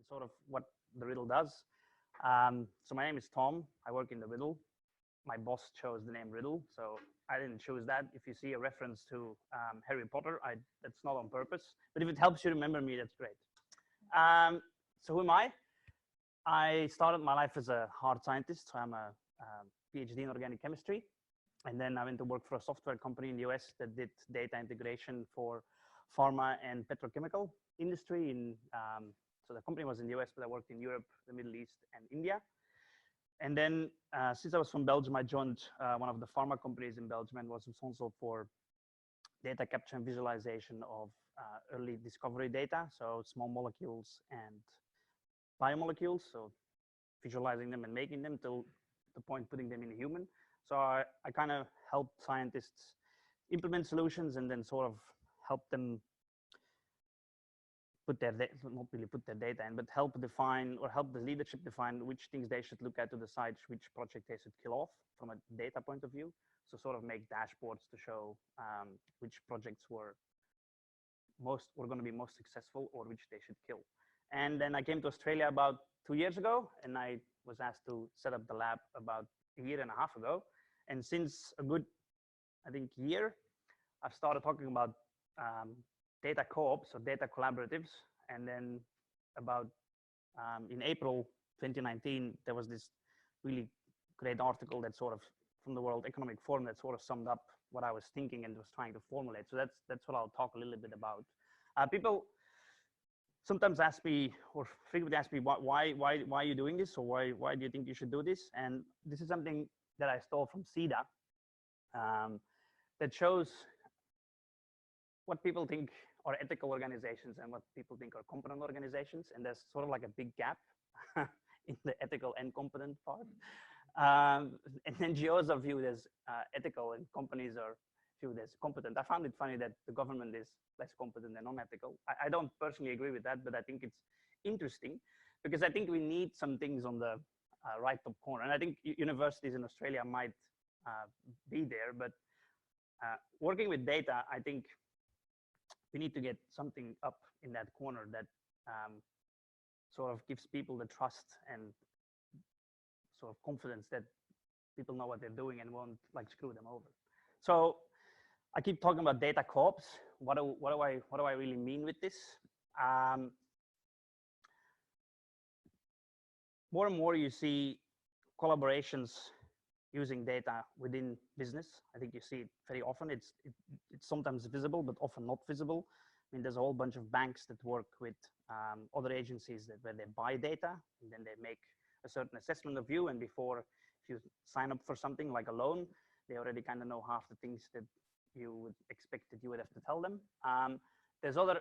sort of what the RIDL does. So my name is Tom. I work in the RIDL. My boss chose the name RIDL, so I didn't choose that. If you see a reference to Harry Potter, that's not on purpose. But if it helps you remember me, that's great. So who am I? I started my life as a hard scientist. So I'm a PhD in organic chemistry. And then I went to work for a software company in the US that did data integration for pharma and petrochemical industry. So the company was in the US, but I worked in Europe, the Middle East, and India. And then since I was from Belgium, I joined one of the pharma companies in Belgium and was responsible for data capture and visualization of early discovery data, so small molecules and biomolecules, so visualizing them and making them till the point putting them in a human. So I kind of help scientists implement solutions and then sort of help them put their not really put their data in, but help define or help the leadership define which things they should look at to decide which project they should kill off from a data point of view. So sort of make dashboards to show which projects were going to be most successful or which they should kill. And then I came to Australia about 2 years ago, and I was asked to set up the lab about a year and a half ago. And since a good, I think, year, I've started talking about data co-ops or data collaboratives. And then about in April 2019, there was this really great article that sort of from the World Economic Forum that sort of summed up what I was thinking and was trying to formulate. So that's what I'll talk a little bit about. People sometimes ask me, or frequently ask me, why are you doing this, or why do you think you should do this? And this is something that I stole from SIDA that shows what people think are ethical organizations and what people think are competent organizations. And there's sort of like a big gap in the ethical and competent part. And NGOs are viewed as ethical and companies are viewed as competent. I found it funny that the government is less competent than unethical. I don't personally agree with that, but I think it's interesting because I think we need some things on the right top corner. And I think universities in Australia might be there, but working with data, I think we need to get something up in that corner that sort of gives people the trust and sort of confidence that people know what they're doing and won't like screw them over. So I keep talking about data co-ops. What do I really mean with this? More and more you see collaborations using data within business. I think you see it very often. It's sometimes visible, but often not visible. I mean, there's a whole bunch of banks that work with other agencies where they buy data, and then they make a certain assessment of you. And before, if you sign up for something like a loan, they already kind of know half the things that you would expect that you would have to tell them. There's other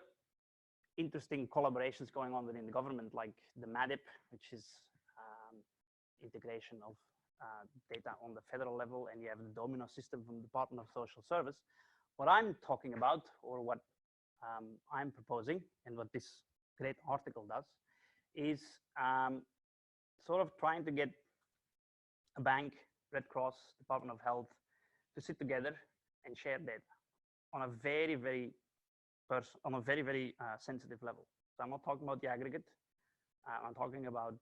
interesting collaborations going on within the government, like the MADIP, which is integration of data on the federal level, and you have the domino system from the Department of Social Service. What I'm talking about, or what I'm proposing, and what this great article does, is sort of trying to get a bank, Red Cross, Department of Health, to sit together and share data on a very, very sensitive level. So I'm not talking about the aggregate. I'm talking about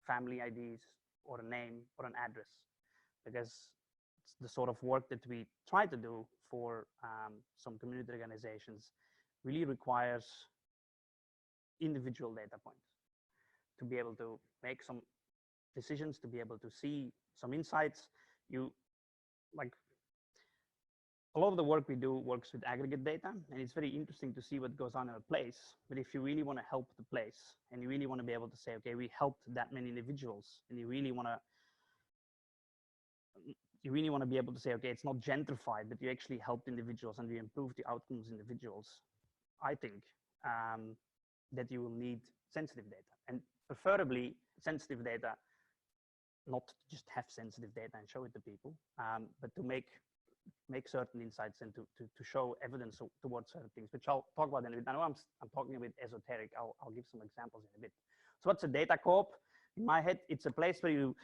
family IDs or a name or an address, because it's the sort of work that we try to do for some community organizations really requires individual data points to be able to make some decisions, to be able to see some insights. A lot of the work we do works with aggregate data, and it's very interesting to see what goes on in a place. But if you really want to help the place, and you really want to be able to say, okay, we helped that many individuals, and you really want to be able to say, okay, it's not gentrified, but you actually helped individuals and you improved the outcomes individuals, I think that you will need sensitive data, and preferably sensitive data, not to just have sensitive data and show it to people, but to make certain insights and to show evidence towards certain things, which I'll talk about in a bit. I know I'm talking a bit esoteric. I'll give some examples in a bit. So what's a data co-op? In my head, it's a place where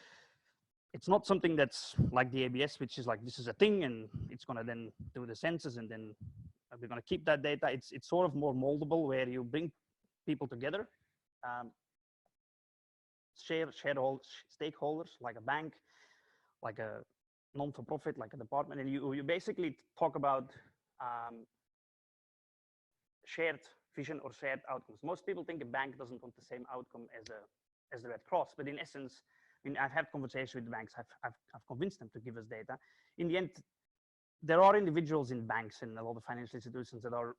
it's not something that's like the ABS, which is like, this is a thing and it's gonna then do the census and then we're gonna keep that data. It's sort of more moldable, where you bring people together stakeholders, like a bank, like a non-for-profit, like a department, and you basically talk about shared vision or shared outcomes. Most people think a bank doesn't want the same outcome as the Red Cross, but in essence, I mean, I've had conversations with banks. I've convinced them to give us data. In the end, there are individuals in banks and a lot of financial institutions that are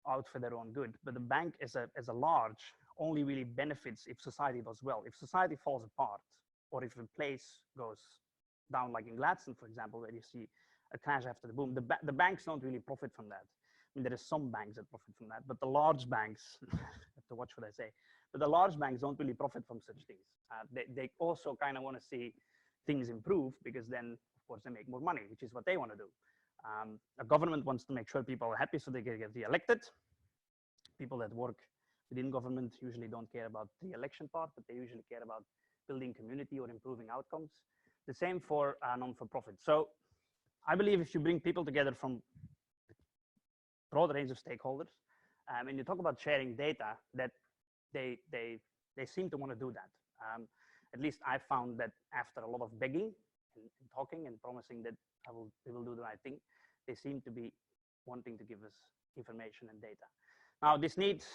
out for their own good, but the bank as a large only really benefits if society does well. If society falls apart, or if a place goes down, like in Gladstone, for example, where you see a crash after the boom, the banks don't really profit from that. I mean, there are some banks that profit from that, but the large banks, I have to watch what I say, but the large banks don't really profit from such things. They also kind of want to see things improve, because then, of course, they make more money, which is what they want to do. A government wants to make sure people are happy so they can get re-elected. People that work within government usually don't care about the election part, but they usually care about building community or improving outcomes. The same for non-for-profit. So I believe if you bring people together from a broad range of stakeholders, and you talk about sharing data, that they seem to want to do that. At least I found that after a lot of begging and talking and promising that they will do the right thing, they seem to be wanting to give us information and data. Now, this needs,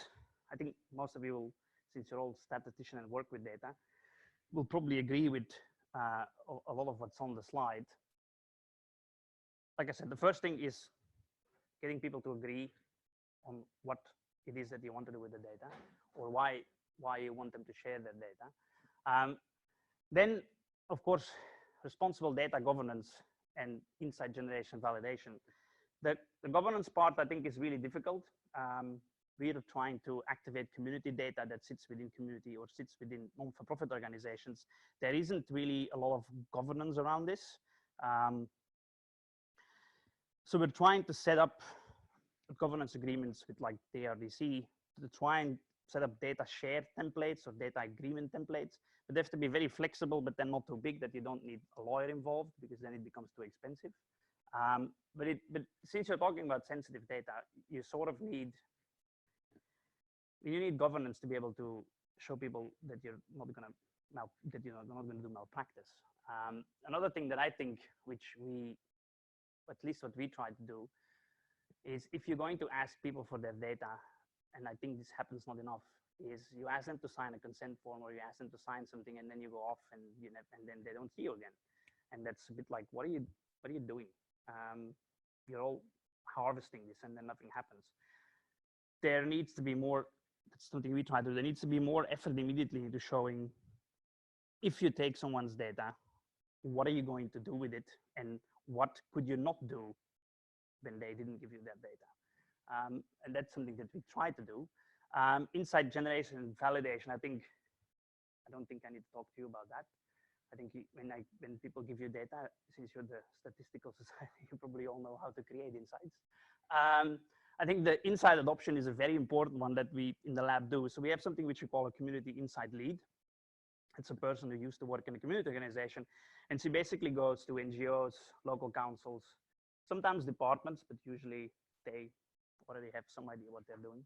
I think most of you will, since you're all statisticians and work with data, will probably agree with a lot of what's on the slide. Like I said, the first thing is getting people to agree on what it is that you want to do with the data, or why you want them to share their data. Then, of course, responsible data governance and insight generation validation. The governance part, I think, is really difficult. We are trying to activate community data that sits within community or sits within non-for-profit organizations. There isn't really a lot of governance around this. So we're trying to set up governance agreements with like the RDC to try and set up data share templates or data agreement templates. But they have to be very flexible, but then not too big that you don't need a lawyer involved, because then it becomes too expensive. But since you're talking about sensitive data, you sort of need governance to be able to show people that you're not going to do malpractice. Another thing that I think, which at least what we try to do, is if you're going to ask people for their data, and I think this happens not enough, is you ask them to sign a consent form, or you ask them to sign something, and then you go off and then they don't see you again. And that's a bit like, what are you doing? You're all harvesting this and then nothing happens. There needs to be more, that's something we try to do, there needs to be more effort immediately into showing, if you take someone's data, what are you going to do with it, and what could you not do when they didn't give you that data? And that's something that we try to do. Insight generation and validation, I don't think I need to talk to you about that. I think when people give you data, since you're the statistical society, you probably all know how to create insights. I think the insight adoption is a very important one that we in the lab do. So we have something which we call a community insight lead. It's a person who used to work in a community organization, and she basically goes to NGOs, local councils, sometimes departments, but usually they already have some idea what they're doing.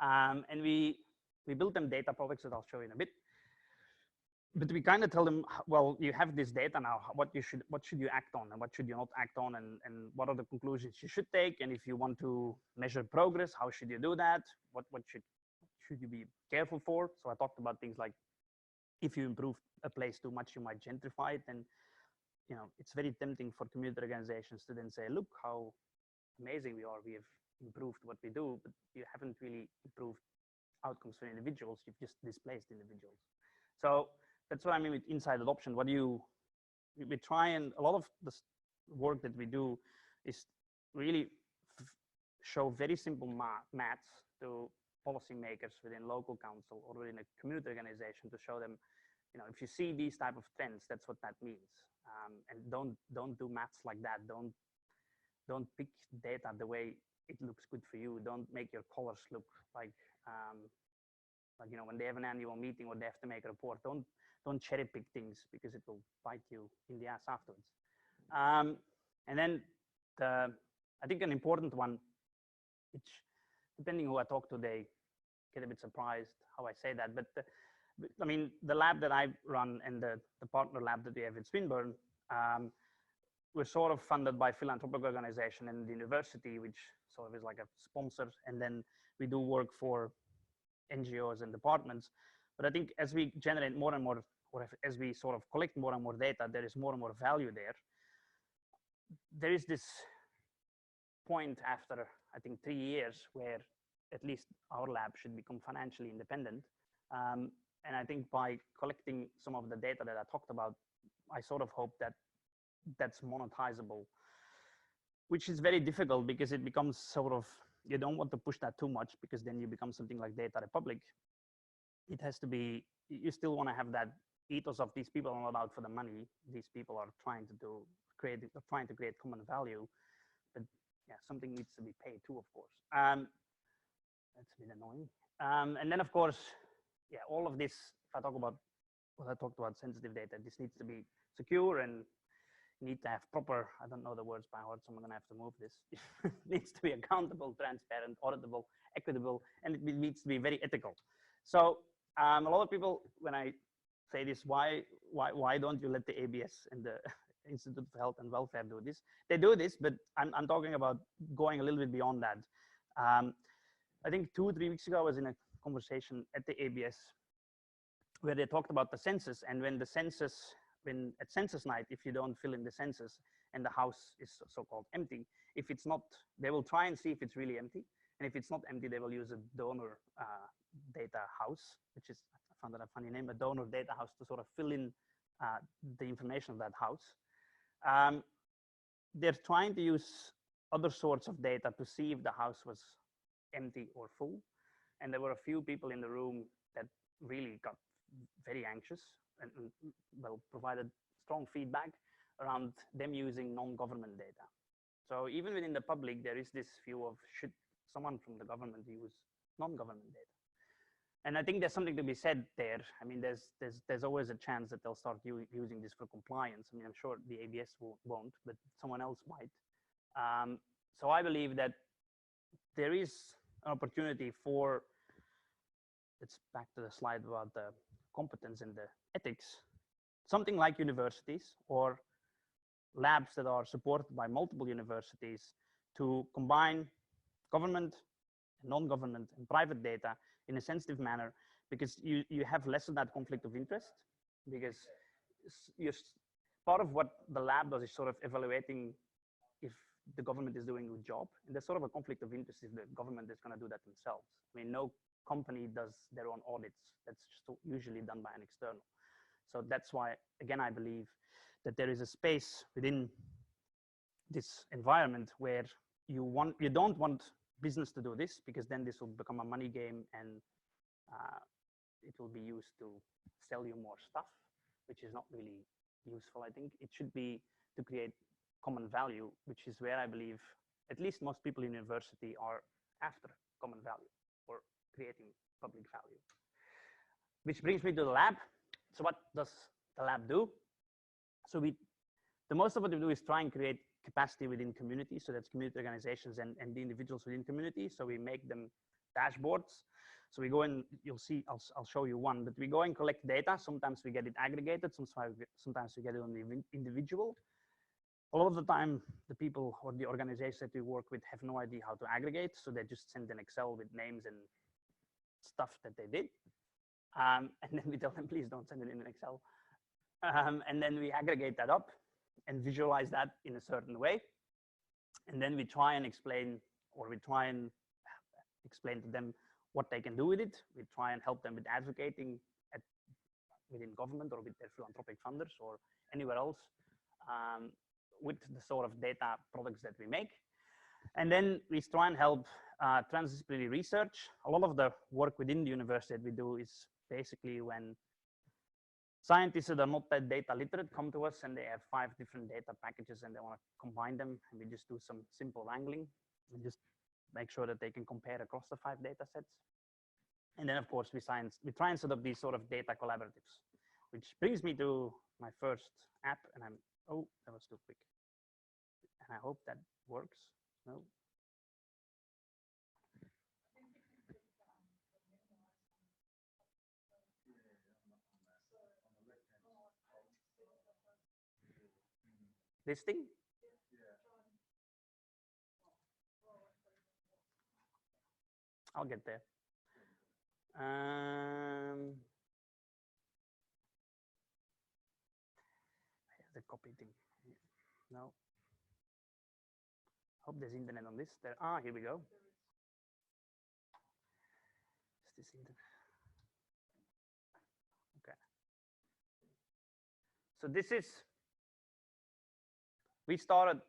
And we build them data products that I'll show you in a bit. But we kind of tell them, well, you have this data now, what should you act on and what should you not act on, and what are the conclusions you should take, and if you want to measure progress, how should you do that? What should you be careful for? So I talked about things like, if you improve a place too much, you might gentrify it, and it's very tempting for community organizations to then say, look how amazing we are, we have improved what we do, but you haven't really improved outcomes for individuals, you've just displaced individuals. So that's what I mean with insight adoption. We try, and a lot of the work that we do is really show very simple maths to policymakers within local council or within a community organization, to show them, if you see these type of trends, that's what that means. And don't do maths like that. Don't pick data the way it looks good for you. Don't make your colors look like when they have an annual meeting or they have to make a report. Don't cherry pick things, because it will bite you in the ass afterwards. And then I think an important one, which depending who I talk to, they get a bit surprised how I say that, but I mean, the lab that I run and the partner lab that we have at Swinburne, we're sort of funded by philanthropic organization and the university, which sort of is like a sponsor. And then we do work for NGOs and departments. But I think as we generate more and more, or as we sort of collect more and more data, there is more and more value there. There is this point after, I think, 3 years where at least our lab should become financially independent. And I think by collecting some of the data that I talked about, I sort of hope that that's monetizable, which is very difficult because it becomes sort of, you don't want to push that too much because then you become something like Data Republic. It has to be, you still want to have that ethos of these people are not out for the money. These people are trying to create common value, but yeah, something needs to be paid too, of course. That's a bit annoying. And then of course, yeah, all of this, if I talk about what I talked about sensitive data, this needs to be secure and need to have proper, I don't know the words by heart, so I'm gonna have to move this. It needs to be accountable, transparent, auditable, equitable, and it needs to be very ethical. So a lot of people, when I say this, why don't you let the ABS and the Institute for Health and Welfare do this? They do this, but I'm talking about going a little bit beyond that. I think 2 or 3 weeks ago, I was in a conversation at the ABS where they talked about the census, and when at census night, if you don't fill in the census and the house is so-called empty, if it's not, they will try and see if it's really empty. And if it's not empty, they will use a donor data house, which is, I found that a funny name, a donor data house, to sort of fill in the information of that house. They're trying to use other sorts of data to see if the house was empty or full. And there were a few people in the room that really got very anxious and well, provided strong feedback around them using non-government data. So even within the public, there is this view of, should someone from the government use non-government data? And I think there's something to be said there. I mean, there's always a chance that they'll start using this for compliance. I mean, I'm sure the ABS won't, but someone else might. So I believe that there is an opportunity for, it's back to the slide about the competence and the ethics, something like universities or labs that are supported by multiple universities to combine government, non-government, and private data in a sensitive manner, because you have less of that conflict of interest, because part of what the lab does is sort of evaluating if the government is doing a good job, and there's sort of a conflict of interest if the government is going to do that themselves. I mean, no company does their own audits. That's just usually done by an external. So that's why, again, I believe that there is a space within this environment where you don't want business to do this, because then this will become a money game and it will be used to sell you more stuff, which is not really useful. I think it should be to create common value, which is where I believe at least most people in university are after common value or creating public value. Which brings me to the lab. So what does the lab do? So the most of what we do is try and create capacity within communities. So that's community organizations and the individuals within communities. So we make them dashboards. So we go in, you'll see, I'll show you one, but we go and collect data. Sometimes we get it aggregated, sometimes we get it on the individual. A lot of the time, the people or the organizations that we work with have no idea how to aggregate. So they just send an Excel with names and stuff that they did. And then we tell them, please don't send it in an Excel. And then we aggregate that up and visualize that in a certain way. And then we try and explain, or we try and explain to them what they can do with it. We try and help them with advocating within government or with their philanthropic funders or anywhere else with the sort of data products that we make. And then we try and help transdisciplinary research. A lot of the work within the university that we do is basically when scientists that are not that data literate come to us and they have 5 different data packages and they want to combine them, and we just do some simple wrangling and just make sure that they can compare across the 5 data sets. And then of course we try and set up these sort of data collaboratives, which brings me to my first app, and oh, that was too quick. And I hope that works. No. This thing? I'll get there. The copy thing. No. Hope there's internet on this. There. Ah, here we go. Is this internet? Okay. So this is, we started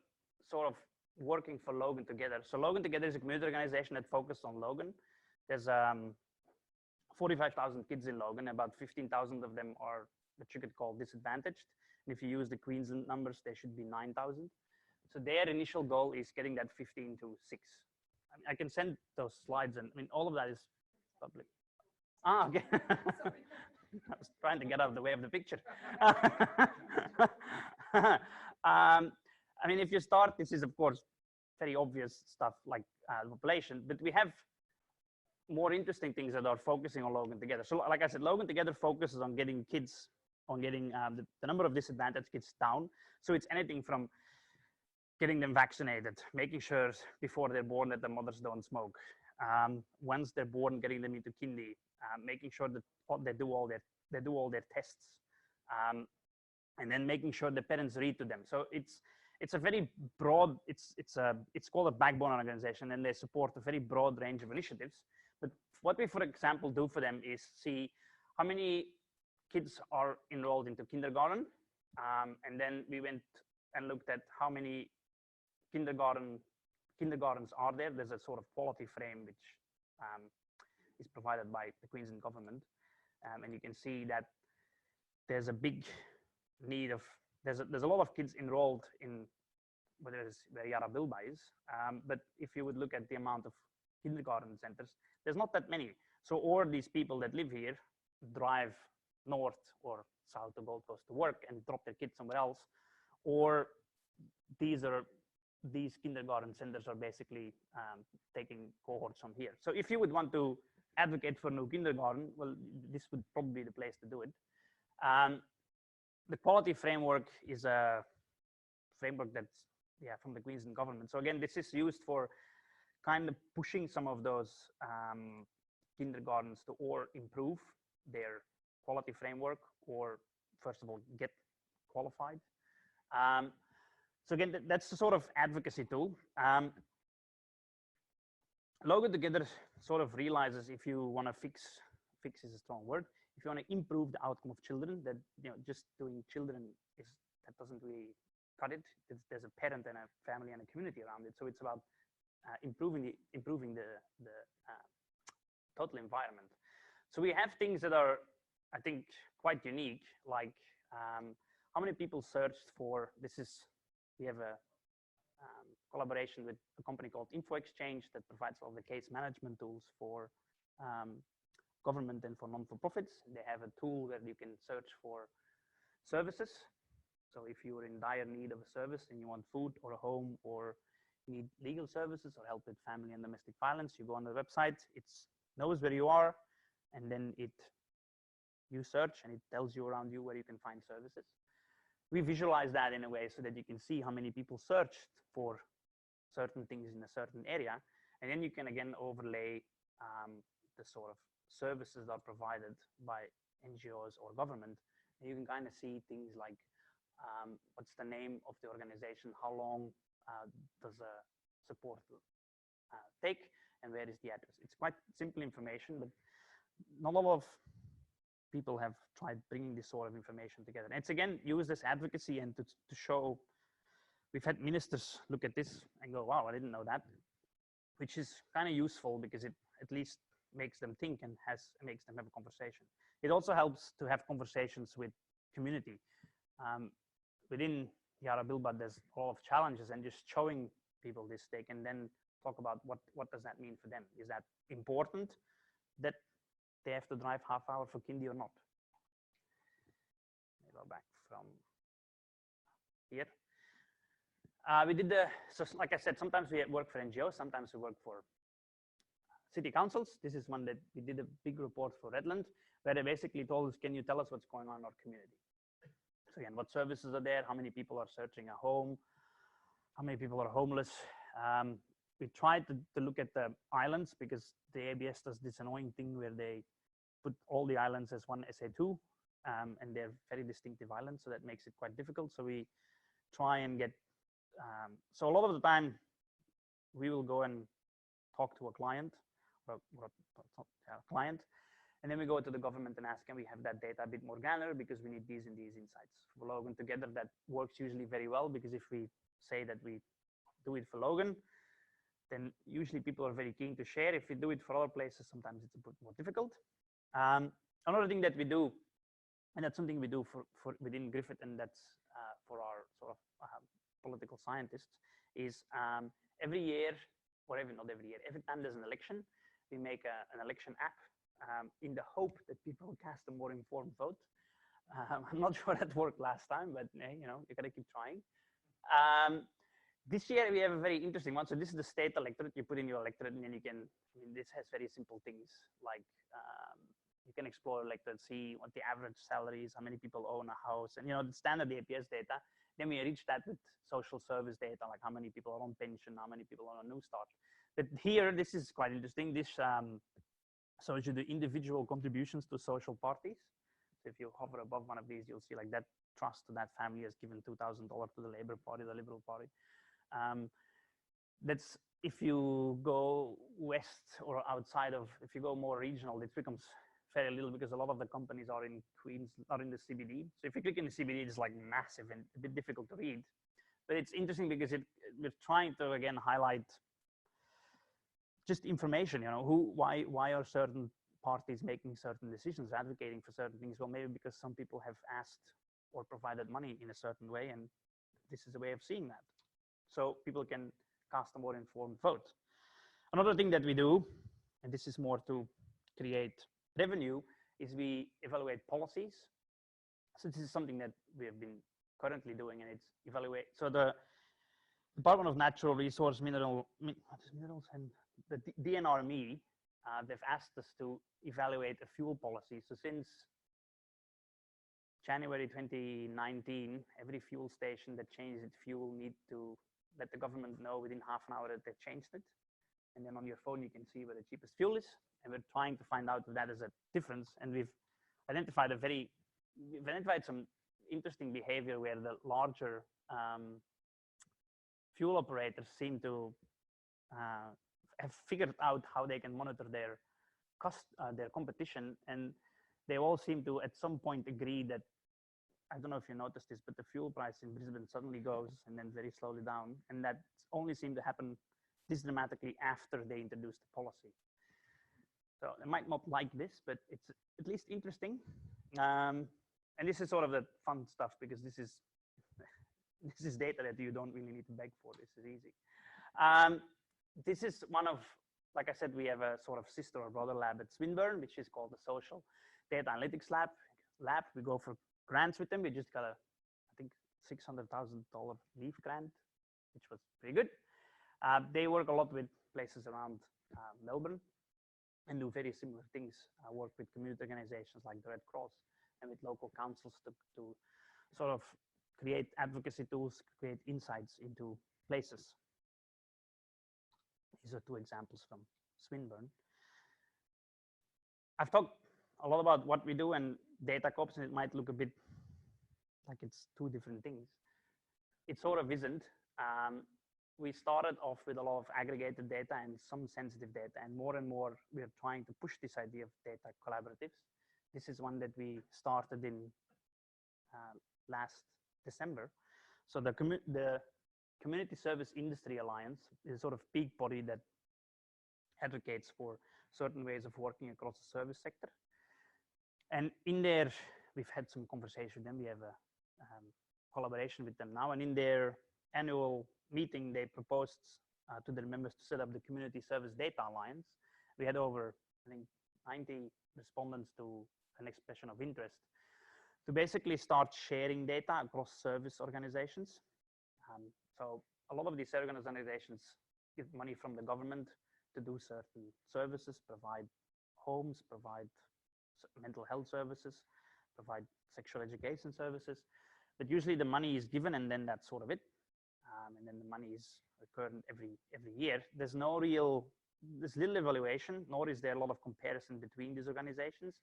sort of working for Logan Together. So Logan Together is a community organization that focuses on Logan. There's 45,000 kids in Logan. About 15,000 of them are what you could call disadvantaged. And if you use the Queensland numbers, there should be 9,000. So their initial goal is getting that 15 to 6. I can send those slides, and I mean, all of that is public. Ah, okay. I was trying to get out of the way of the picture. I mean, if you start, this is, of course, very obvious stuff like the population, but we have more interesting things that are focusing on Logan Together. So like I said, Logan Together focuses on getting kids, on getting the number of disadvantaged kids down. So it's anything from getting them vaccinated, making sure before they're born that the mothers don't smoke. Once they're born, getting them into kindy, making sure that they do all their tests, and then making sure the parents read to them. So it's a very broad. It's called a backbone organization, and they support a very broad range of initiatives. But what we, for example, do for them is see how many kids are enrolled into kindergarten, and then we went and looked at how many kindergartens are there. There's a sort of quality frame which is provided by the Queensland government, and you can see that there's a big need of there's a lot of kids enrolled in whether it's where Yarabilba is, but if you would look at the amount of kindergarten centers, there's not that many. So all these people that live here drive north or south to Gold Coast to work and drop their kids somewhere else, or these kindergarten centers are basically taking cohorts from here. So if you would want to advocate for new kindergarten, well, this would probably be the place to do it. The quality framework is a framework that's from the Queensland government. So again, this is used for kind of pushing some of those kindergartens to or improve their quality framework, or first of all get qualified. So again, that's the sort of advocacy tool. Logan Together sort of realizes if you want to fix is a strong word. If you want to improve the outcome of children, that just doing children that doesn't really cut it. There's a parent and a family and a community around it. So it's about improving the total environment. So we have things that are, I think, quite unique, like how many people searched for we have a collaboration with a company called Info Exchange that provides all the case management tools for government and for non-for-profits. They have a tool where you can search for services. So if you're in dire need of a service and you want food or a home, or you need legal services or help with family and domestic violence, you go on the website, it knows where you are, and then you search and it tells you around you where you can find services. We visualize that in a way so that you can see how many people searched for certain things in a certain area, and then you can again overlay the sort of services that are provided by NGOs or government, and you can kind of see things like what's the name of the organization, how long does a support take, and where is the address. It's quite simple information, but not a lot of people have tried bringing this sort of information together. And it's again used as advocacy and to show. We've had ministers look at this and go, wow, I didn't know that, which is kind of useful because it at least makes them think and makes them have a conversation. It also helps to have conversations with community. Within Yarabilba, there's a lot of challenges, and just showing people this, they can then talk about what does that mean for them. Is that important that they have to drive half hour for kindy or not? Let me go back from here. We did so like I said, sometimes we work for NGOs, sometimes we work for city councils. This is one that we did a big report for Redland, where they basically told us, can you tell us what's going on in our community? So again, what services are there? How many people are searching a home? How many people are homeless? We tried to look at the islands because the ABS does this annoying thing where they put all the islands as one SA2, and they're very distinctive islands, so that makes it quite difficult. So we try and get, so a lot of the time we will go and talk to a client, or a client, and then we go to the government and ask, can we have that data a bit more granular because we need these and these insights. For Logan Together, that works usually very well because if we say that we do it for Logan, then usually people are very keen to share. If we do it for other places, sometimes it's a bit more difficult. Another thing that we do, and that's something we do for within Griffith, and that's for our sort of political scientists, is every year, or not every year, every time there's an election, we make an election app in the hope that people will cast a more informed vote. I'm not sure that worked last time, but you know, you gotta keep trying. This year we have a very interesting one. So this is the state electorate. You put in your electorate, and then you can, I mean, this has very simple things like you can explore electorate, see what the average salary is, how many people own a house, and you know, the standard APS data. Then we enrich that with social service data, like how many people are on pension, how many people are on New Start. But here, this is quite interesting. This shows you the individual contributions to social parties. So if you hover above one of these, you'll see like that trust to that family has given $2,000 to the Labour Party, the Liberal Party. That's if you go west or outside of, if you go more regional, it becomes very little because a lot of the companies are in Queens, not in the CBD. So if you click in the CBD, it's like massive and a bit difficult to read. But it's interesting because we're trying to, again, highlight just information, you know, why are certain parties making certain decisions, advocating for certain things? Well, maybe because some people have asked or provided money in a certain way, and this is a way of seeing that. So people can cast a more informed vote. Another thing that we do, and this is more to create revenue, is we evaluate policies. So this is something that we have been currently doing, and it's evaluate. So the Department of Natural Resource, Minerals and the DNRME, they've asked us to evaluate a fuel policy. So since January 2019, every fuel station that changes its fuel need to let the government know within half an hour that they changed it. And then on your phone, you can see where the cheapest fuel is. And we're trying to find out if that is a difference. And we've identified some interesting behavior where the larger fuel operators seem to have figured out how they can monitor their competition. And they all seem to, at some point, agree that, I don't know if you noticed this, but the fuel price in Brisbane suddenly goes and then very slowly down. And that only seemed to happen this dramatically after they introduced the policy. So they might not like this, but it's at least interesting. And this is sort of the fun stuff because this is data that you don't really need to beg for. This is easy. This is one of, like I said, we have a sort of sister or brother lab at Swinburne, which is called the Social Data Analytics Lab. We go for grants with them. We just got a, I think, $600,000 LEAF grant, which was pretty good. They work a lot with places around Melbourne and do very similar things. Work with community organizations like the Red Cross and with local councils to sort of create advocacy tools, create insights into places. These are two examples from Swinburne. I've talked a lot about what we do and data CoOps, and it might look a bit like it's two different things. It sort of isn't. We started off with a lot of aggregated data and some sensitive data, and more we're trying to push this idea of data collaboratives. This is one that we started in last December. So the Community Service Industry Alliance is a sort of big body that advocates for certain ways of working across the service sector. And in there, we've had some conversation with them. We have a collaboration with them now, and in their annual meeting, they proposed to their members to set up the Community Service Data Alliance. We had over, I think, 90 respondents to an expression of interest to basically start sharing data across service organizations. So a lot of these organizations get money from the government to do certain services, provide homes, provide mental health services, provide sexual education services. but usually the money is given and then that's sort of it. And then the money is recurrent every year. There's little evaluation, nor is there a lot of comparison between these organizations.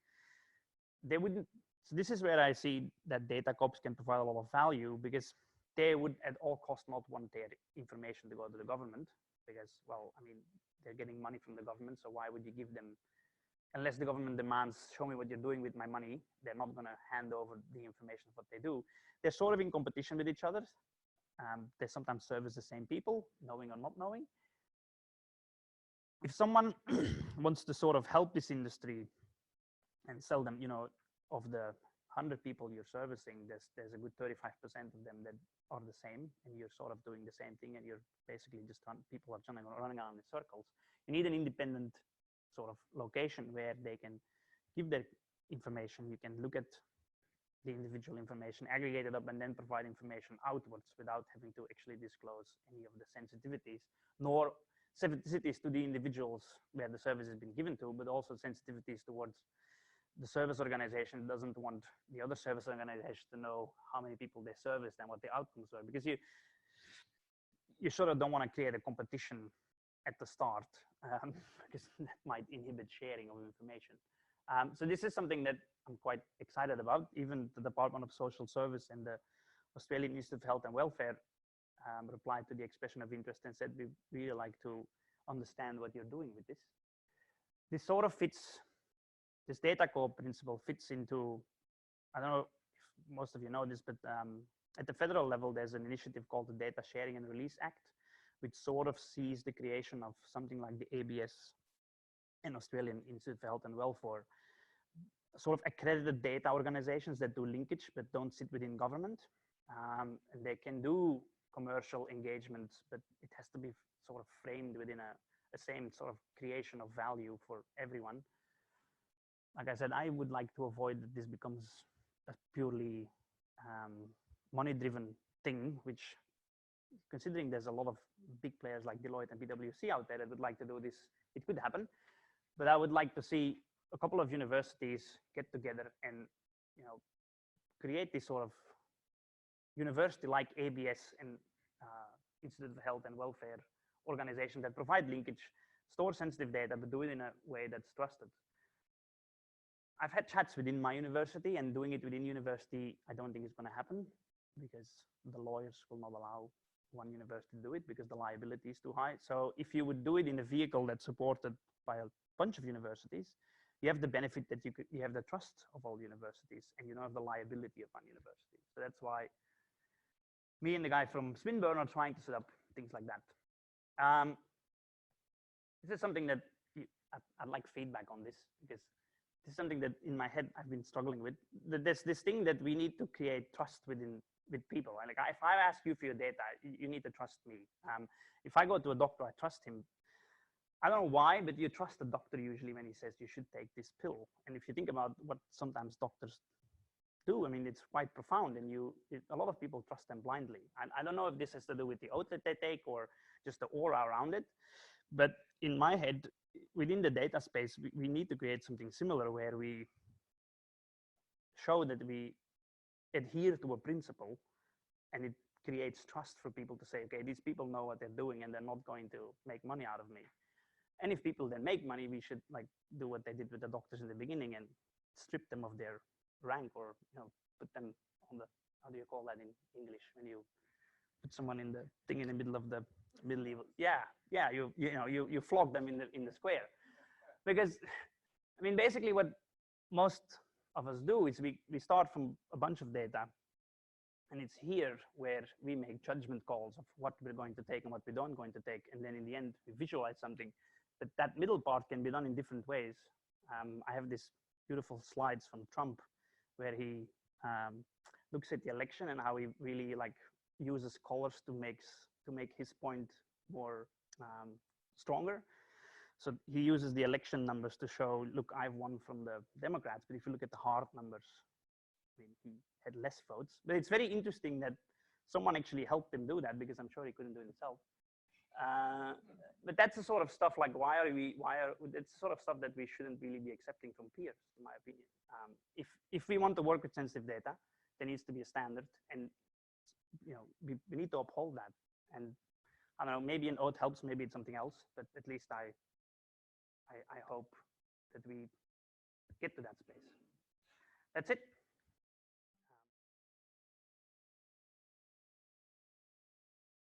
They wouldn't, so this is where I see that data CoOps can provide a lot of value, because they would at all costs not want their information to go to the government, because, well, I mean, they're getting money from the government, so why would you give them, unless the government demands, show me what you're doing with my money, they're not going to hand over the information of what they do. They're sort of in competition with each other. They sometimes service the same people, knowing or not knowing. If someone wants to sort of help this industry and sell them, you know, of the 100 people you're servicing, there's a good 35% of them that are the same, and you're sort of doing the same thing, and you're basically just people are running around in circles. You need an independent sort of location where they can give their information. You can look at the individual information, aggregate it up, and then provide information outwards without having to actually disclose any of the sensitivities, nor sensitivities to the individuals where the service has been given to, but also sensitivities towards the service organization doesn't want the other service organization to know how many people they serviced and what the outcomes were, because you sort of don't want to create a competition at the start, because that might inhibit sharing of information. So this is something that I'm quite excited about. Even the Department of Social Service and the Australian Institute of Health and Welfare replied to the expression of interest and said, we really like to understand what you're doing with this. This sort of fits, this data CoOP principle fits into, I don't know if most of you know this, but at the federal level, there's an initiative called the Data Sharing and Release Act, which sort of sees the creation of something like the ABS and Australian Institute of Health and Welfare, sort of accredited data organizations that do linkage but don't sit within government. And they can do commercial engagements, but it has to be sort of framed within a same sort of creation of value for everyone. Like I said, I would like to avoid that this becomes a purely money-driven thing, which, considering there's a lot of big players like Deloitte and PwC out there that would like to do this, it could happen. But I would like to see a couple of universities get together and, you know, create this sort of university-like ABS and Institute of Health and Welfare organization that provide linkage, store sensitive data, but do it in a way that's trusted. I've had chats within my university, and doing it within university, I don't think it's going to happen, because the lawyers will not allow one university to do it because the liability is too high. So if you would do it in a vehicle that's supported by a bunch of universities, you have the benefit that you have the trust of all universities, and you don't have the liability of one university. So that's why me and the guy from Swinburne are trying to set up things like that. This is something that I'd like feedback on this, because this is something that in my head I've been struggling with. There's this thing that we need to create trust with people. Like, if I ask you for your data, you need to trust me. If I go to a doctor, I trust him. I don't know why, but you trust the doctor usually when he says you should take this pill. And if you think about what sometimes doctors do, I mean, it's quite profound, and a lot of people trust them blindly. I don't know if this has to do with the oath that they take or just the aura around it, but in my head, within the data space, we need to create something similar where we show that we adhere to a principle, and it creates trust for people to say, okay, these people know what they're doing and they're not going to make money out of me. And if people then make money, we should like do what they did with the doctors in the beginning and strip them of their rank, or, you know, put them on the, how do you call that in English, when you put someone in the thing in the middle of the middle level? Yeah, you flog them in the square. Because, I mean, basically what most of us do is we start from a bunch of data, and it's here where we make judgment calls of what we're going to take and what we don't going to take, and then in the end we visualize something. But that middle part can be done in different ways. I have this beautiful slides from Trump where he looks at the election and how he really like uses colors to make his point more stronger. So he uses the election numbers to show, look, I've won from the Democrats, but if you look at the hard numbers, I mean, he had less votes. But it's very interesting that someone actually helped him do that, because I'm sure he couldn't do it himself. But that's the sort of stuff, like, it's the sort of stuff that we shouldn't really be accepting from peers, in my opinion. If we want to work with sensitive data, there needs to be a standard, and we need to uphold that. And I don't know, maybe an oath helps, maybe it's something else, but at least I hope that we get to that space. That's it.